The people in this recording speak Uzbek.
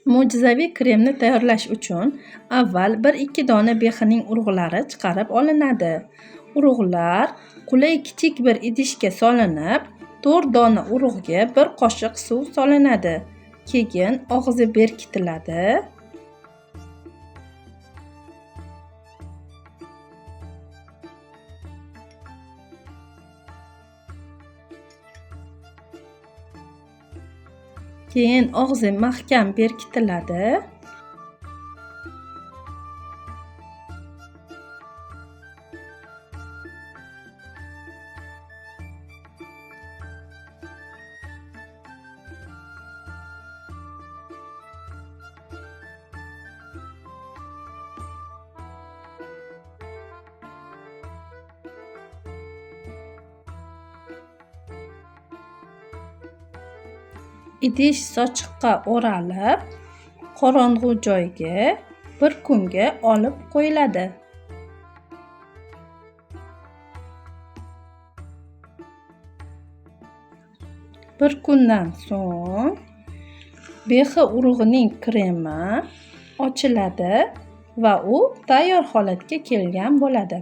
Mo'jizaviy kremni tayyorlash uchun avval 1-2 dona behining urug'lari chiqarib olinadi. Urug'lar qulay kichik bir idishga solinib, 4 dona urug'ga 1 qoshiq suv solinadi. Keyin og'zi berkitiladi. Keyin og'zi mahkam berkitiladi. Idish sochiqqa o'ralib, qorong'u joyga 1 kunga olib qo'yiladi. Bir kundan so'ng behi urug'ining kremi ochiladi va u tayyor holatga kelgan bo'ladi.